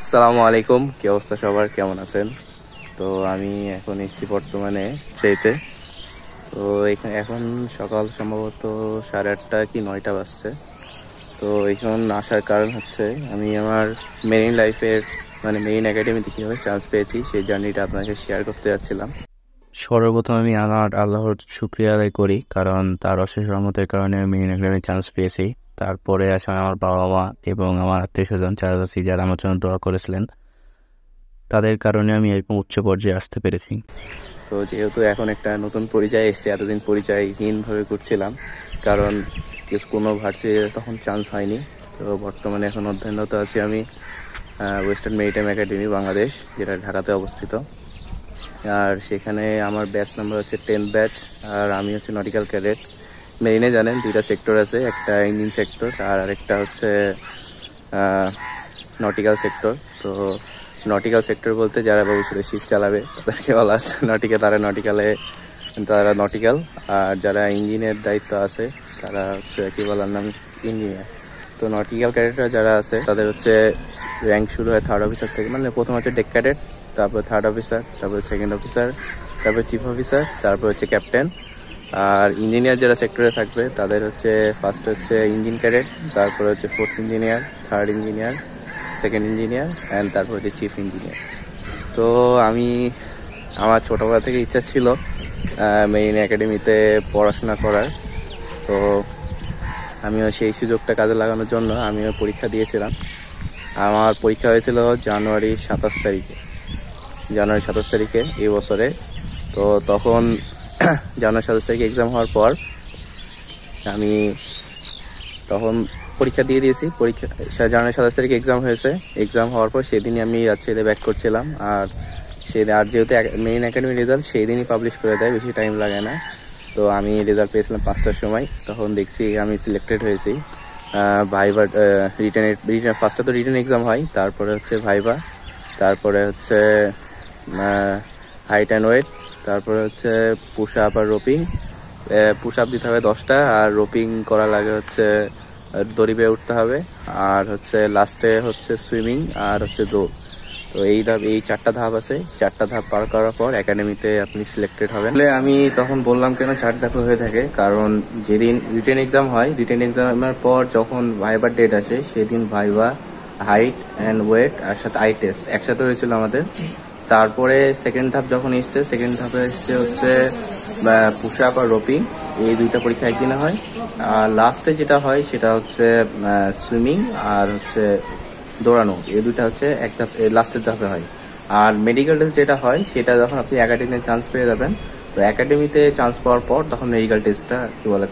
আসসালামু আলাইকুম, কি অবস্থা সবার, কেমন আছেন? তো আমি এখন এসেছি বর্তমানে চাইতে। তো এখানে এখন সকাল সম্ভবত 8:30 কি 9টা বাজছে। তো এখন আসার কারণ হচ্ছে আমি আমার মেরিন লাইফের মানে মেরিন একাডেমিতে কীভাবে চান্স পেয়েছি সেই জার্নিটা আপনাকে শেয়ার করতে যাচ্ছিলাম। সর্বপ্রথম আমি আমার আল্লাহর শুকরিয়া আদায় করি, কারণ তার অশেষ রহমতের কারণে আমি মেরিন একাডেমি চান্স পেয়েছি। তারপরে আসে আমার বাবা মা এবং আমার আত্মীয় স্বজন চাচাচাচি যারা আমার জন্য দোয়া করেছিলেন, তাদের কারণে আমি এরকম উচ্চ পর্যায়ে আসতে পেরেছি। তো যেহেতু এখন একটা নতুন পরিচয় এসছে, এতদিন পরিচয়হীনভাবে ঘুরছিলাম, কারণ কোনো ভার্সিটিতে তখন চান্স হয়নি। তো বর্তমানে এখন অধ্যয়নরত আছি আমি ওয়েস্টার্ন মেরিটাইম একাডেমি বাংলাদেশ, যেটা ঢাকাতে অবস্থিত। আর সেখানে আমার ব্যাচ নাম্বার হচ্ছে 10th ব্যাচ, আর আমি হচ্ছে নটিক্যাল ক্যাডেট। মেরিনে জানেন দুইটা সেক্টর আছে, একটা ইঞ্জিন সেক্টর আর আরেকটা হচ্ছে নটিক্যাল সেক্টর। তো নটিক্যাল সেক্টর বলতে যারা ভবিষ্যতে শিপ চালাবে তাদেরকে বলা আছে নটিক্যাল, তারা নটিক্যাল। আর যারা ইঞ্জিনের দায়িত্ব আছে তারা হচ্ছে কি বলার নাম ইঞ্জিনিয়ার। তো নটিক্যাল ক্যাডেটরা যারা আছে তাদের হচ্ছে র্যাঙ্ক শুরু হয় 3rd অফিসার থেকে, মানে প্রথম হচ্ছে ডেক ক্যাডেট, তারপর 3rd অফিসার, তারপর 2nd অফিসার, তারপর চিফ অফিসার, তারপর হচ্ছে ক্যাপ্টেন। আর ইঞ্জিনিয়ার যারা সেক্টরে থাকবে তাদের হচ্ছে ফার্স্ট হচ্ছে ইঞ্জিন ক্যাডেট, তারপর হচ্ছে 4th engineer, 3rd engineer, 2nd engineer and তারপর হচ্ছে চিফ ইঞ্জিনিয়ার। তো আমার ছোটোবেলা থেকে ইচ্ছা ছিল মেরিন একাডেমিতে পড়াশোনা করার। তো আমিও সেই সুযোগটা কাজে লাগানোর জন্য আমিও পরীক্ষা দিয়েছিলাম। আমার পরীক্ষা হয়েছিল জানুয়ারি 27 তারিখে এই বছরে। তো তখন জানুয়ারি 27 তারিখে এক্সাম হওয়ার পর আমি তখন পরীক্ষা দিয়ে দিয়েছি। জানুয়ারি 27 তারিখে এক্সাম হয়েছে। এক্সাম হওয়ার পর সেদিনই আমি রাজশাহীতে ব্যাক করছিলাম। আর যেহেতু মেইন একাডেমি রেজাল্ট সেই দিনই পাবলিশ করে দেয়, বেশি টাইম লাগে না। তো আমি রেজাল্ট পেয়েছিলাম 5টার সময়। তখন দেখছি আমি সিলেক্টেড হয়েছি। ভাইভা ফার্স্টে তো রিটেন এক্সাম হয়, তারপরে হচ্ছে ভাইভা, তারপরে হচ্ছে হাইট অ্যান্ড ওয়েট, তারপরে হচ্ছে পুশ আপ আর রোপিং। পুশ আপ দিতে হবে 10টা, আর রোপিং করা লাগে হচ্ছে দড়ি বেয়ে উঠতে হবে, আর হচ্ছে লাস্টে হচ্ছে সুইমিং আর হচ্ছে দৌড়। তো এই 4টা ধাপ আছে। 4টা ধাপ পার করার পর একাডেমিতে আপনি সিলেক্টেড হবেন। আমি তখন বললাম কেন 4 ধাপে হয়ে থাকে, কারণ যেদিন রিটেন এক্সাম হয়, রিটেন এক্সামের পর যখন ভাইবার ডেট আসে সেদিন ভাইবা, হাইট অ্যান্ড ওয়েট আর সাথে আই টেস্ট একসাথে হয়েছিল আমাদের। তারপরে সেকেন্ড ধাপ যখন এসছে, সেকেন্ড ধাপে এসছে হচ্ছে পুশ আপ আর রোপিং। এই 2টা পরীক্ষা একদিনে হয়। আর লাস্টে যেটা হয় সেটা হচ্ছে সুইমিং আর হচ্ছে দৌড়ানো। এই 2টা হচ্ছে একটা লাস্টের ধাপে হয়। আর মেডিকেল টেস্ট যেটা হয় সেটা যখন আপনি একাডেমিতে চান্স পেয়ে যাবেন, তো একাডেমিতে চান্স পাওয়ার পর তখন মেডিকেল টেস্টটা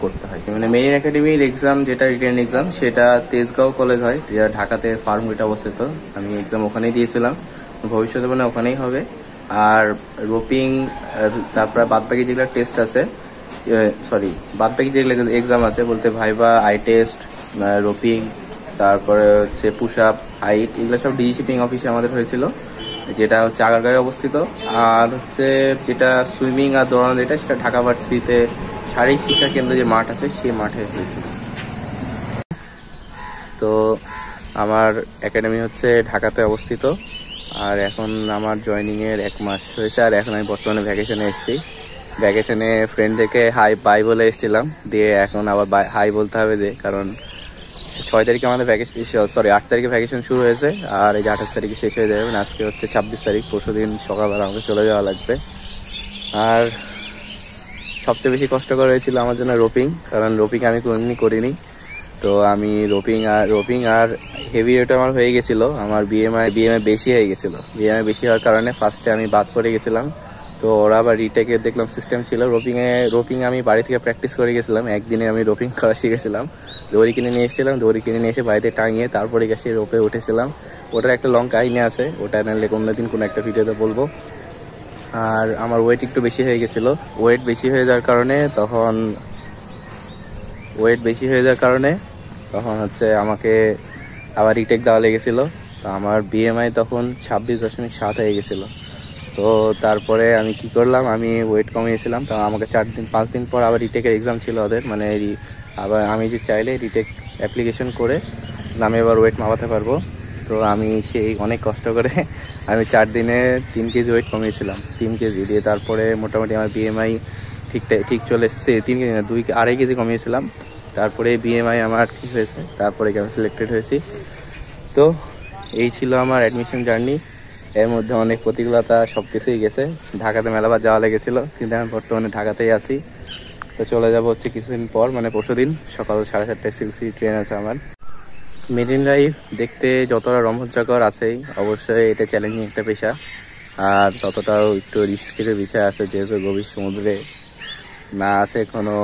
করতে হয়। মানে মেরিন একাডেমির এক্সাম যেটা রিটেন এক্সাম সেটা তেজগাঁও কলেজ হয়, যেটা ঢাকাতে ফার্মগেটে অবস্থিত। আমি এক্সাম ওখানেই দিয়েছিলাম, ভবিষ্যতে মানে ওখানেই হবে। আর রোপিং, তারপরে বাদবাকি যেগুলো টেস্ট আছে, বাদবাকি যেগুলো এক্সাম আছে বলতে ভাইভা, আই টেস্ট, রোপিং, তারপরে হচ্ছে পুশ আপ, হাইট, এগুলো সব ডিজি শিপিং অফিসে আমাদের হয়েছিল, যেটা হচ্ছে আগারগাঁয়ে অবস্থিত। আর হচ্ছে যেটা সুইমিং আর দৌড়ানো যেটা, সেটা ঢাকা ভার্সিটিতে শারীরিক শিক্ষা কেন্দ্র যে মাঠ আছে সেই মাঠে হয়েছিল। তো আমার একাডেমি হচ্ছে ঢাকাতে অবস্থিত। আর এখন আমার জয়েনিংয়ের 1 মাস হয়েছে। আর এখন আমি বর্তমানে ভ্যাকেশনে এসেছি। ভ্যাকেশনে ফ্রেন্ডদেরকে বাই বলে এসেছিলাম, দিয়ে এখন আবার হাই বলতে হবে, কারণ 6 তারিখে আমাদের 8 তারিখে ভ্যাকেশন শুরু হয়েছে, আর এই যে 28 তারিখে শেষ হয়ে যাবে। আজকে হচ্ছে 26 তারিখ, পরশুদিন সকালবেলা আমাকে চলে যাওয়া লাগবে। আর সবচেয়ে বেশি কষ্টকর হয়েছিল আমার জন্য রোপিং, কারণ রোপিং আমি কোনোদিনই করিনি। তো আমি রোপিং আর হেভি ওয়েট আমার হয়ে গেছিল, আমার বিএমআই বেশি হয়ে গেছিল। বিএমআই বেশি হওয়ার কারণে ফার্স্টে আমি বাদ পড়ে গেছিলাম। তো ওরা আবার রিটেকের দেখলাম সিস্টেম ছিল। রোপিং আমি বাড়ি থেকে প্র্যাকটিস করে গেছিলাম, একদিনে আমি রোপিং করা শিখেছিলাম। দড়ি কিনে নিয়ে এসে বাড়িতে টাঙিয়ে তারপরে গেছে রোপে উঠেছিলাম। ওটার একটা লং কাহিনী আছে, ওটা নাহলে অন্যদিন কোনো একটা ভিডিওতে বলবো। আর আমার ওয়েট একটু বেশি হয়ে গেছিলো। ওয়েট বেশি হয়ে যাওয়ার কারণে তখন হচ্ছে আমাকে আবার রিটেক দেওয়া লেগেছিলো। তো আমার বিএমআই তখন 26.7 হয়ে গেছিলো। তো তারপরে আমি কি করলাম, আমি ওয়েট কমিয়েছিলাম। তো আমাকে 5 দিন পর আবার রিটেকের এক্সাম ছিল ওদের, মানে আবার আমি যে চাইলে রিটেক অ্যাপ্লিকেশন করে আমি এবার ওয়েট মাপাতে পারবো। তো আমি সেই অনেক কষ্ট করে আমি 4 দিনে 3 কেজি ওয়েট কমিয়েছিলাম, 3 কেজি দিয়ে। তারপরে মোটামুটি আমার বিএমআই ঠিক চলে এসেছে। 3 কেজি না, 2-2.5 কেজি কমিয়েছিলাম। তারপরে বিএমআই আমার ঠিক হয়েছে, তারপরে আমি সিলেক্টেড হয়েছি। তো এই ছিল আমার অ্যাডমিশন জার্নি। এর মধ্যে অনেক প্রতিকূলতা সব কিছুই গেছে। ঢাকাতে মেলাবার যাওয়া লেগেছিলো, কিন্তু আমি বর্তমানে ঢাকাতেই আছি। তো চলে যাব হচ্ছে কিছুদিন পর, মানে পরশুদিন সকাল 7:30টায় সিলসি ট্রেন আছে আমার। মেরিন লাইফ দেখতে যতটা রোমাঞ্চকর আছেই, অবশ্যই এটা চ্যালেঞ্জিং একটা পেশা, আর ততটাও একটু রিস্কের বিষয় আছে, যেহেতু গভীর সমুদ্রে না আছে কোনো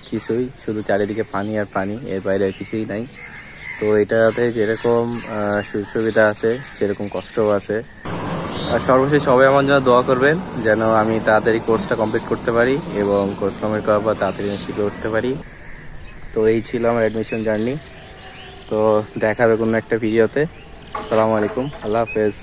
কিছুই, শুধু চারিদিকে পানি আর পানি, এর বাইরে আর কিছুই নাই। তো এটাতে যেরকম সুযোগ সুবিধা আছে সেরকম কষ্টও আছে। আর সর্বশেষ সবাই আমার জন্য দোয়া করবেন যেন আমি তাড়াতাড়ি কোর্সটা কমপ্লিট করতে পারি এবং কোর্স কমপ্লিট করার পর তাড়াতাড়ি শিখে উঠতে পারি। তো এই ছিল আমার অ্যাডমিশন জার্নি। তো দেখা হবে কোনো একটা ভিডিওতে। আসসালামু আলাইকুম, আল্লাহ হাফেজ।